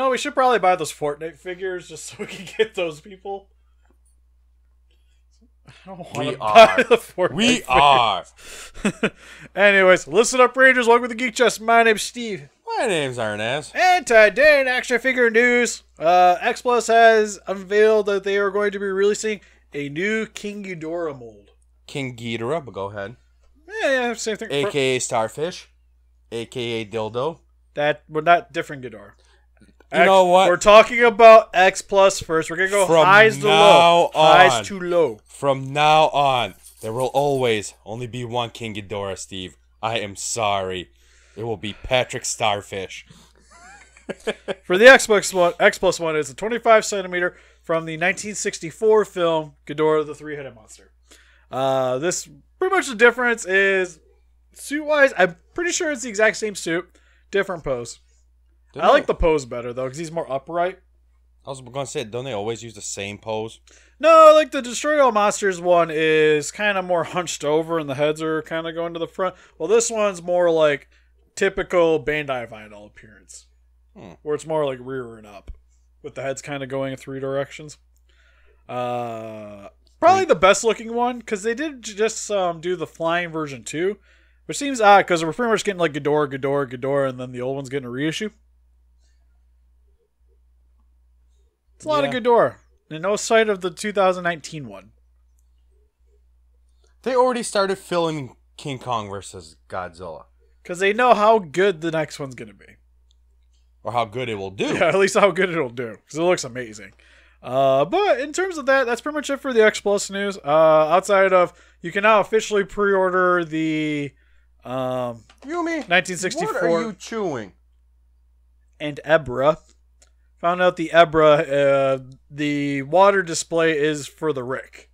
No, we should probably buy those Fortnite figures just so we can get those people. I don't want to buy the Fortnite figures. Anyways, listen up, Rangers. Welcome to the Geek Chest. My name's Steve. My name's Arnaz. And today in action figure news, X Plus has unveiled that they are going to be releasing a new King Ghidorah mold. King Ghidorah, but go ahead. Yeah, same thing. AKA Starfish. AKA Dildo. But not different Ghidorah. You know what? We're talking about X Plus first. We're going to go From highs to low. on. Highs to low. From now on, there will always only be one King Ghidorah, Steve. I am sorry. It will be Patrick Starfish. For the X Plus one is a 25 centimeter from the 1964 film Ghidorah the Three-Headed Monster. This pretty much the difference is suit-wise. I'm pretty sure it's the exact same suit, different pose. I like the pose better though because he's more upright. I was going to say, don't they always use the same pose? No, like the Destroy All Monsters one is kind of more hunched over and the heads are kind of going to the front. Well, this one's more like typical Bandai Vinyl appearance, where it's more like rearing up, with the heads kind of going in three directions. Probably the best looking one because they did just do the flying version too, which seems odd because we're pretty much getting like Ghidorah, and then the old one's getting a reissue. It's a lot of Ghidorah. And no sight of the 2019 one. They already started filming King Kong versus Godzilla. Because they know how good the next one's going to be. Or how good it will do. Yeah, at least how good it'll do. Because it looks amazing. But in terms of that, that's pretty much it for the X Plus news. Outside of, you can now officially pre-order the Yumi, 1964. What are you chewing? And Ebra. Found out the Ebra, the water display is for the Rick.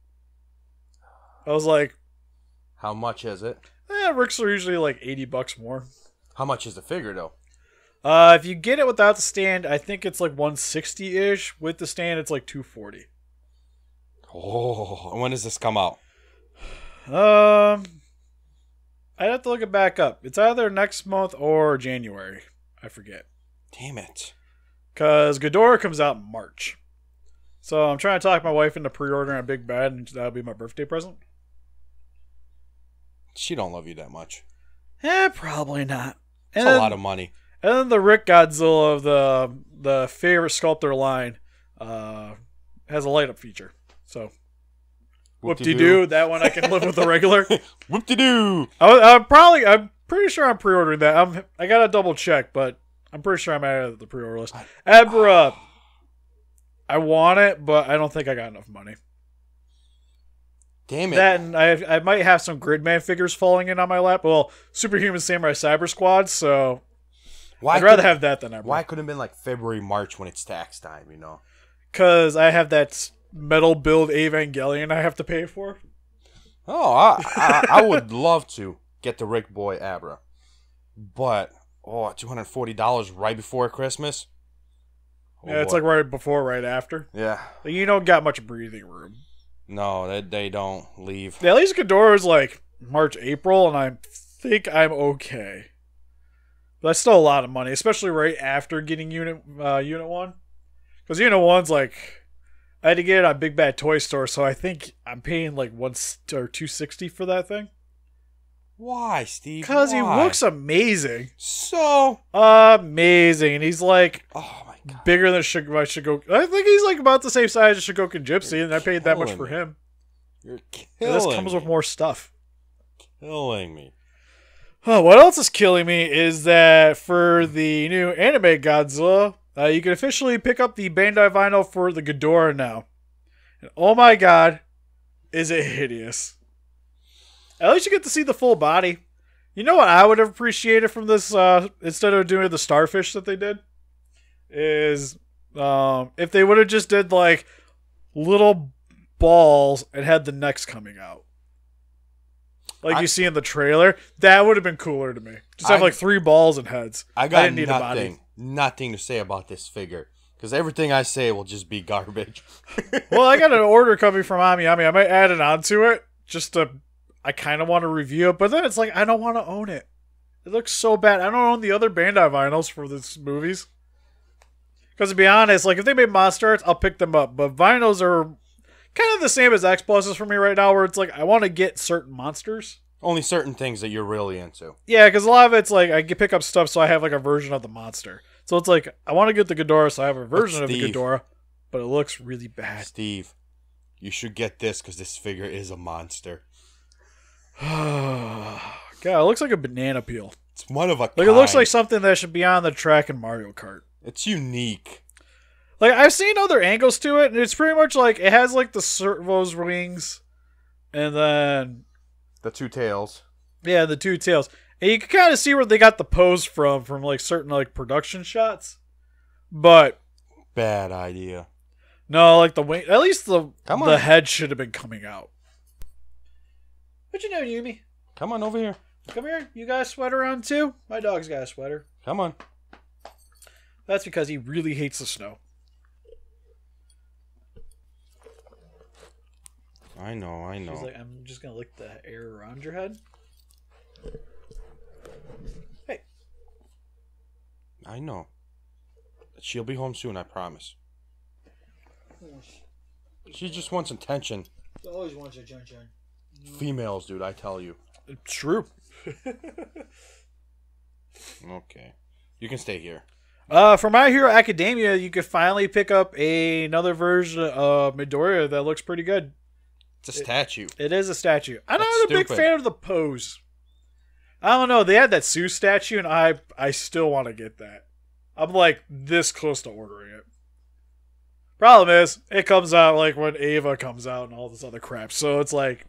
I was like, how much is it? Ricks are usually like $80 more. How much is the figure though? If you get it without the stand, I think it's like $160-ish. With the stand, it's like $240. Oh, and when does this come out? I'd have to look it back up. It's either next month or January. I forget. Damn it. Because Ghidorah comes out in March. So I'm trying to talk my wife into pre-ordering a big bag, and that'll be my birthday present. She don't love you that much. Probably not. It's a lot of money. And then the Rick Godzilla of the favorite sculptor line has a light-up feature. So, whoop-de-doo. That one I can live with the regular. Whoop-de-doo. I'm pretty sure I'm pre-ordering that. I gotta double check, but I'm pretty sure I'm at the pre-order list. Ebra, I want it, but I don't think I got enough money. Damn it. That and I might have some Gridman figures falling in on my lap. Well, Superhuman Samurai Cyber Squad, so I'd rather have that than Ebra. Why couldn't it have been like February, March when it's tax time, you know? Because I have that metal build Evangelion I have to pay for. Oh, I would love to get the Rick Boy Abra. But... $240 right before Christmas? Yeah, it's like right before, right after. Yeah. Like, you don't got much breathing room. No, they don't leave. Yeah, at least Ghidorah is like March, April, and I think I'm okay. But that's still a lot of money, especially right after getting Unit 1. Because Unit 1's like... I had to get it on Big Bad Toy Store, so I think I'm paying like $260 for that thing. Why, Steve? Because he looks amazing. So amazing. And he's like, oh my God, bigger than Shigoku. I think he's like about the same size as Shigoku Gypsy, and I paid that much for him. You're killing me. This comes with more stuff. Killing me. Oh, what else is killing me is that for the new anime Godzilla, you can officially pick up the Bandai Vinyl for the Ghidorah now. And oh my God, is it hideous. At least you get to see the full body. You know what I would have appreciated from this, instead of doing the starfish that they did? Is, if they would have just did, like, little balls and had the necks coming out. Like you see in the trailer. That would have been cooler to me. Just have, like, 3 balls and heads. I got nothing to say about this figure. Because everything I say will just be garbage. Well, I got an order coming from Ami. I might add it onto it. Just to... I kind of want to review it, but then it's like, I don't want to own it. It looks so bad. I don't own the other Bandai vinyls for these movies. Because to be honest, like if they made monster arts, I'll pick them up. But vinyls are kind of the same as X pluses for me right now, where it's like I want to get certain monsters. Only certain things that you're really into. Yeah, because a lot of it's like I can pick up stuff so I have like a version of the monster. So it's like I want to get the Ghidorah, so I have a version of the Ghidorah, but it looks really bad. Steve, you should get this because this figure is a monster. God, it looks like a banana peel. It's one of a kind. Like it looks like something that should be on the track in Mario Kart. It's unique. Like I've seen other angles to it, and it's pretty much like it has like the servo's wings, and then the two tails. Yeah, the two tails, and you can kind of see where they got the pose from like certain like production shots. But bad idea. No, like the wing. At least the head should have been coming out. What you know, Yumi? Come on over here. Come here. You got a sweater on too? My dog's got a sweater. Come on. That's because he really hates the snow. I know. She's like, I'm just going to lick the air around your head. Hey. I know. She'll be home soon, I promise. She just wants attention. She always wants attention. Females, dude, I tell you. It's true. Okay. You can stay here. For My Hero Academia, you could finally pick up another version of Midoriya that looks pretty good. It's a statue. It is a statue. I'm not a big fan of the pose. I don't know. They had that Sue statue, and I still want to get that. I'm like this close to ordering it. Problem is, it comes out like when Ava comes out and all this other crap. So it's like,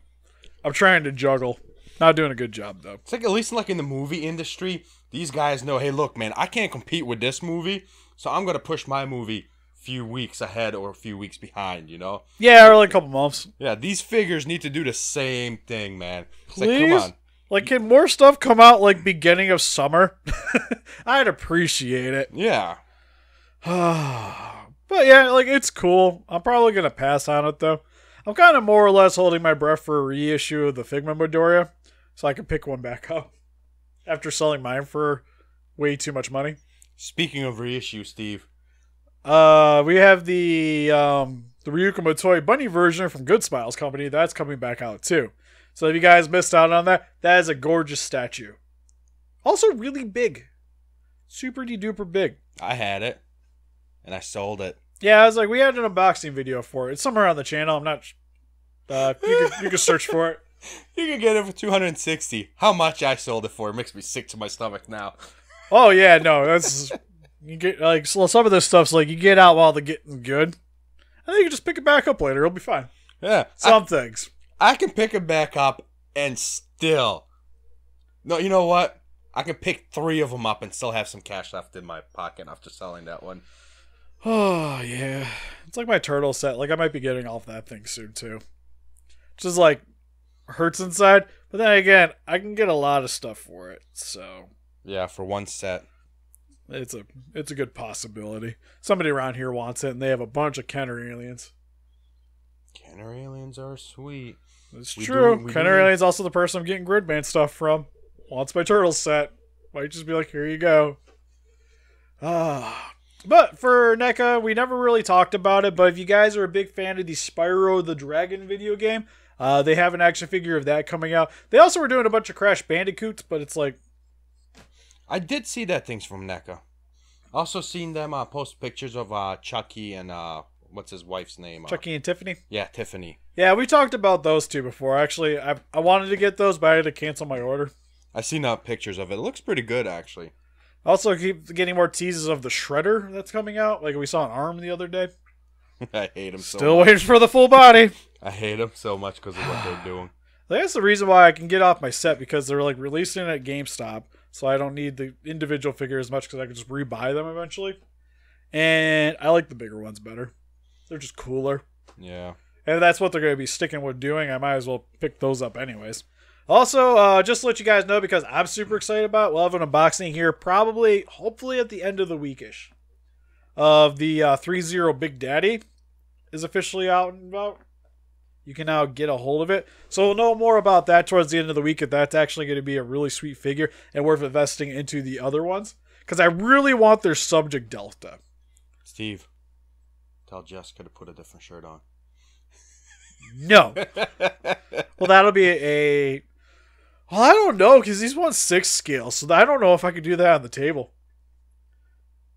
I'm trying to juggle. Not doing a good job, though. It's like, at least like in the movie industry, these guys know, hey, look, man, I can't compete with this movie, so I'm going to push my movie a few weeks ahead or a few weeks behind, you know? Yeah, or like a couple months. Yeah, these figures need to do the same thing, man. It's Please? like, come on. Like, can more stuff come out like beginning of summer? I'd appreciate it. Yeah. But yeah, like, it's cool. I'm probably going to pass on it, though. I'm kind of more or less holding my breath for a reissue of the Figma Midoriya, so I can pick one back up after selling mine for way too much money. Speaking of reissue, Steve. We have the Ryuka Motoi Bunny version from Good Smiles Company. That's coming back out, too. So if you guys missed out on that, that is a gorgeous statue. Also really big. Super de-duper big. I had it, and I sold it. Yeah, I was like, we had an unboxing video for it. It's somewhere on the channel. I'm not... you can search for it. You can get it for $260. How much I sold it for makes me sick to my stomach now. Oh, yeah, no. That's... You get, like, so some of this stuff's like, you get out while the getting's good. And then you can just pick it back up later. It'll be fine. Yeah. Some things. I can pick it back up and still... No, you know what? I can pick 3 of them up and still have some cash left in my pocket after selling that one. Oh, yeah. It's like my turtle set. Like, I might be getting off that thing soon, too. Just, like, hurts inside. But then again, I can get a lot of stuff for it, so... Yeah, for one set. It's a good possibility. Somebody around here wants it, and they have a bunch of Kenner aliens. Kenner aliens are sweet. It's true. Kenner aliens also the person I'm getting Gridman stuff from. Wants my turtle set. Might just be like, here you go. But for NECA, we never really talked about it, but if you guys are a big fan of the Spyro the Dragon video game, they have an action figure of that coming out. They also were doing a bunch of Crash Bandicoots, but it's like... I did see that things from NECA. Also seen them post pictures of Chucky and what's his wife's name? Chucky and Tiffany? Yeah, Tiffany. Yeah, we talked about those two before. Actually, I wanted to get those, but I had to cancel my order. I seen pictures of it. It looks pretty good, actually. Also, keep getting more teases of the Shredder that's coming out. Like we saw an arm the other day. I hate him so much. Still waiting for the full body. I hate him so much because of what they're doing. That's the reason why I can get off my set, because they're like releasing it at GameStop. So I don't need the individual figure as much because I can just rebuy them eventually. And I like the bigger ones better. They're just cooler. Yeah. And if that's what they're going to be sticking with doing, I might as well pick those up anyways. Also, just to let you guys know, because I'm super excited about it, we'll have an unboxing here probably, hopefully at the end of the weekish, of the 3-0 Big Daddy is officially out and about. You can now get a hold of it. So we'll know more about that towards the end of the week if that's actually going to be a really sweet figure and worth investing into the other ones. Because I really want their Subject Delta. Steve, tell Jessica to put a different shirt on. No. Well, that'll be a... Well, I don't know, because he's 1/6 scale, so I don't know if I could do that on the table.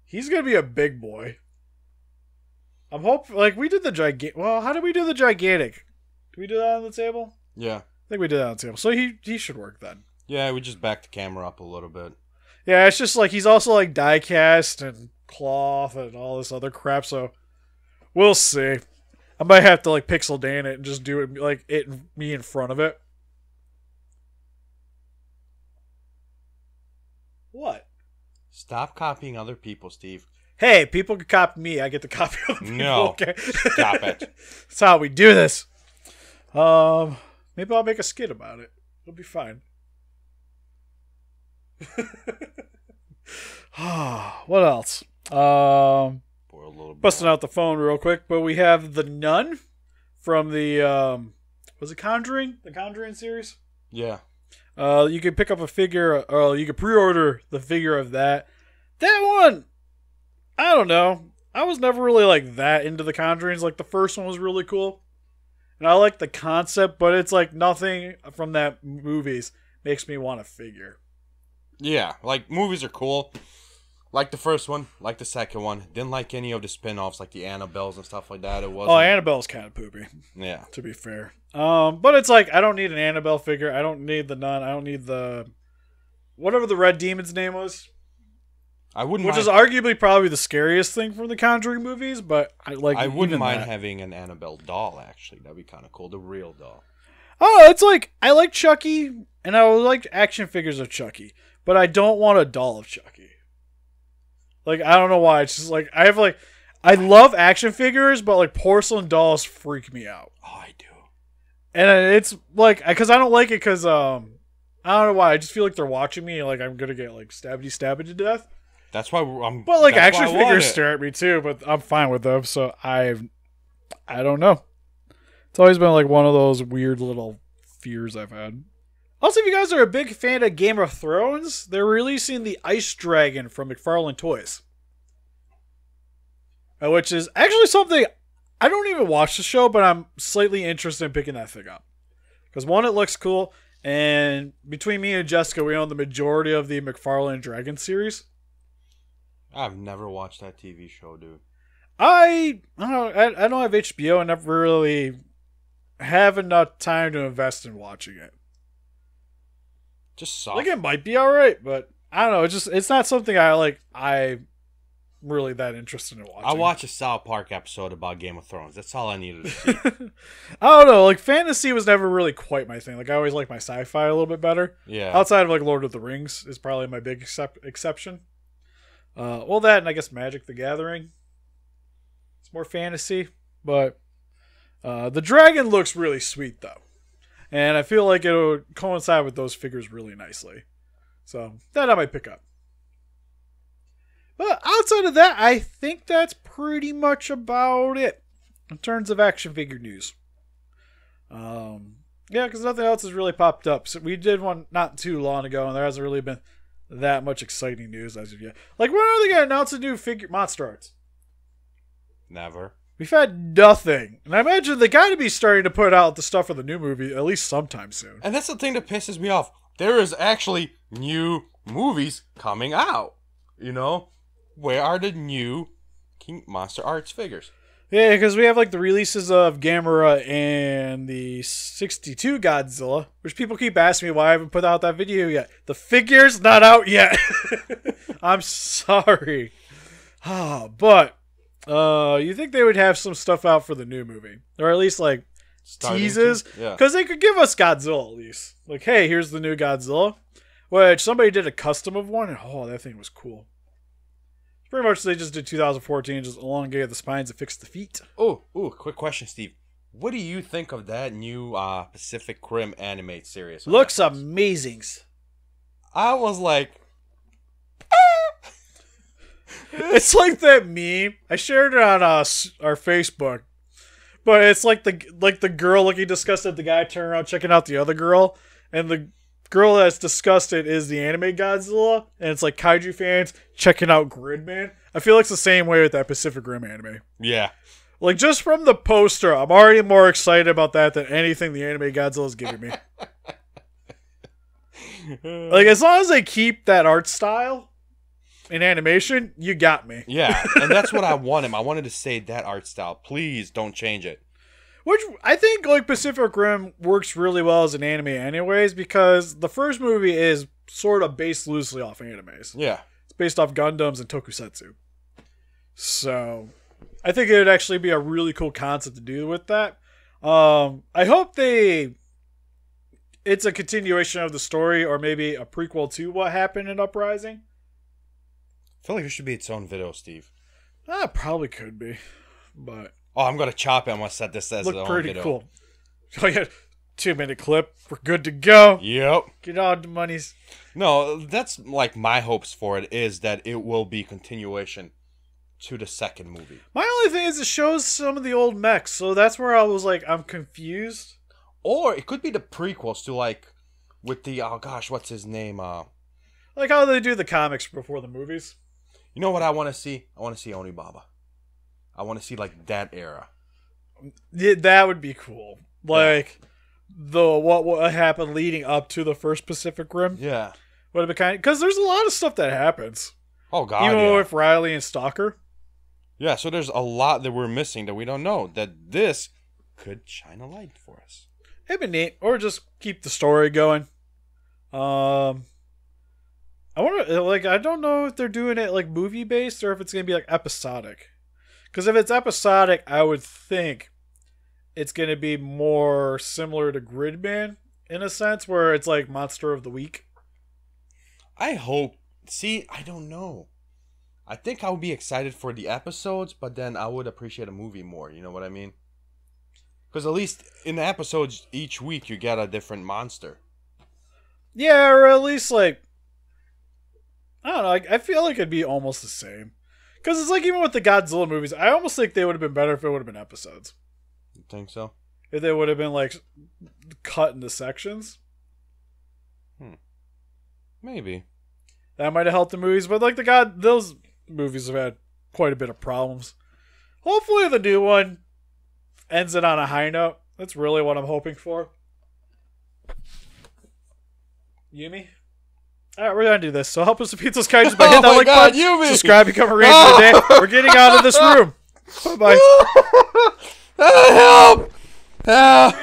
He's going to be a big boy. I'm hoping... Like, we did the gigantic... Well, how did we do the gigantic? Did we do that on the table? Yeah. I think we did that on the table. So he should work then. Yeah, we just backed the camera up a little bit. Yeah, it's just like he's also like die cast and cloth and all this other crap, so we'll see. I might have to like pixel Dan it and just do it like me in front of it. What? Stop copying other people, Steve. Hey, people can copy me. I get to copy other people. No. Okay. Stop it. That's how we do this. Maybe I'll make a skit about it. It'll be fine. What else? Busting out the phone real quick, but we have The Nun from the was it Conjuring? The Conjuring series? Yeah. You can pick up a figure, or you can pre-order the figure of that. That one, I don't know. I was never really like that into the Conjurings. Like the first one was really cool, and I like the concept, but it's like nothing from that movies makes me want a figure. Yeah, like movies are cool. Like the first one, like the second one. Didn't like any of the spin-offs, like the Annabelles and stuff like that. It wasn't. Oh, Annabelle's kind of poopy. Yeah. To be fair. But it's like, I don't need an Annabelle figure. I don't need the Nun. I don't need the... Whatever the Red Demon's name was. I wouldn't Which mind... is arguably probably the scariest thing from the Conjuring movies, but I wouldn't mind having an Annabelle doll, actually. That'd be kind of cool. The real doll. Oh, it's like, I like Chucky, and I like action figures of Chucky, but I don't want a doll of Chucky. Like, I don't know why. It's just like, I love action figures, but like porcelain dolls freak me out. Oh, I do. And it's like, because I don't like it because, I don't know why. I just feel like they're watching me, like I'm going to get like stabbed to death. That's why I'm... But like action figures stare at me too, but I'm fine with them, so I don't know. It's always been like one of those weird little fears I've had. Also, if you guys are a big fan of Game of Thrones, they're releasing the Ice Dragon from McFarlane Toys. Which is actually something... I don't even watch the show, but I'm slightly interested in picking that thing up. Because one, it looks cool, and between me and Jessica, we own the majority of the McFarlane Dragon series. I've never watched that TV show, dude. I don't know, I don't have HBO. I never really have enough time to invest in watching it. Just soft. Like, it might be alright, but I don't know. It's not something I'm really that interested in watching. I watched a South Park episode about Game of Thrones. That's all I needed to see. I don't know. Like, fantasy was never really quite my thing. Like, I always like my sci-fi a little bit better. Yeah. Outside of, like, Lord of the Rings is probably my big exception. Well, that and I guess Magic the Gathering. It's more fantasy, but the dragon looks really sweet, though. And I feel like it'll coincide with those figures really nicely. So, that I might pick up. But outside of that, I think that's pretty much about it in terms of action figure news. Yeah, because nothing else has really popped up. So we did one not too long ago, and there hasn't really been that much exciting news as of yet. Like, when are they going to announce a new figure Monster Arts? Never. We've had nothing. And I imagine they got to be starting to put out the stuff for the new movie at least sometime soon. And that's the thing that pisses me off. There is actually new movies coming out. You know? Where are the new King Monster Arts figures? Yeah, because we have like the releases of Gamera and the 62 Godzilla, which people keep asking me why I haven't put out that video yet. The figure's not out yet. I'm sorry. But you think they would have some stuff out for the new movie? Or at least like teases? Because they could give us Godzilla at least. Like, hey, here's the new Godzilla. Which somebody did a custom of one, and oh, that thing was cool. Pretty much they just did 2014, just elongated the spines and fixed the feet. Oh, quick question, Steve. What do you think of that new Pacific Rim animated series? Looks amazing. I was like... It's like that meme. I shared it on our Facebook. But it's like the girl looking disgusted, the guy turning around checking out the other girl, and the girl that's disgusted is the anime Godzilla, and it's like kaiju fans checking out Gridman. I feel like it's the same way with that Pacific Rim anime. Yeah. Like, just from the poster, I'm already more excited about that than anything the anime Godzilla is giving me. Like, as long as they keep that art style in animation, you got me. Yeah, and that's what I wanted. I wanted to say that art style. Please don't change it. Which, I think, like, Pacific Rim works really well as an anime anyways, because the first movie is sort of based loosely off animes. Yeah. It's based off Gundams and Tokusatsu. So, I think it would actually be a really cool concept to do with that. I hope it's a continuation of the story, or maybe a prequel to what happened in Uprising. I feel like it should be its own video, Steve. Probably could be, but Oh, I'm going to chop it. I'm going to set this as look its own pretty video. cool. Oh yeah, 2-minute clip. We're good to go. Yep. Get all the monies. No, that's like my hopes for it is that it will be continuation to the second movie. My only thing is it shows some of the old mechs, so that's where I was like, I'm confused. Or it could be the prequels to like with the oh gosh, what's his name? Like how they do the comics before the movies. You know what I want to see? I want to see Onibaba. I want to see like that era. Yeah, that would be cool. Like what happened leading up to the first Pacific Rim. Yeah. Would have been kind of, because there's a lot of stuff that happens. Oh god. Even with Riley and Stalker. Yeah, so there's a lot that we're missing that we don't know. That this could shine a light for us. It'd be neat, or just keep the story going. I wonder, like, I don't know if they're doing it like movie based or if it's gonna be like episodic. Because if it's episodic, I would think it's gonna be more similar to Gridman in a sense, where it's like Monster of the Week. I hope. See, I don't know. I think I would be excited for the episodes, but then I would appreciate a movie more. You know what I mean? Because at least in the episodes, each week you get a different monster. Yeah, or at least like, I don't know. I feel like it'd be almost the same. Because it's like even with the Godzilla movies, I almost think they would have been better if it would have been episodes. You think so? If they would have been like cut into sections. Maybe. That might have helped the movies, but like those movies have had quite a bit of problems. Hopefully the new one ends it on a high note. That's really what I'm hoping for. Yumi? Alright, we're gonna do this. So help us defeat those kaijus by hitting that like button. Yumi! Subscribe, become a ranger today. We're getting out of this room. Bye-bye. Help! Help!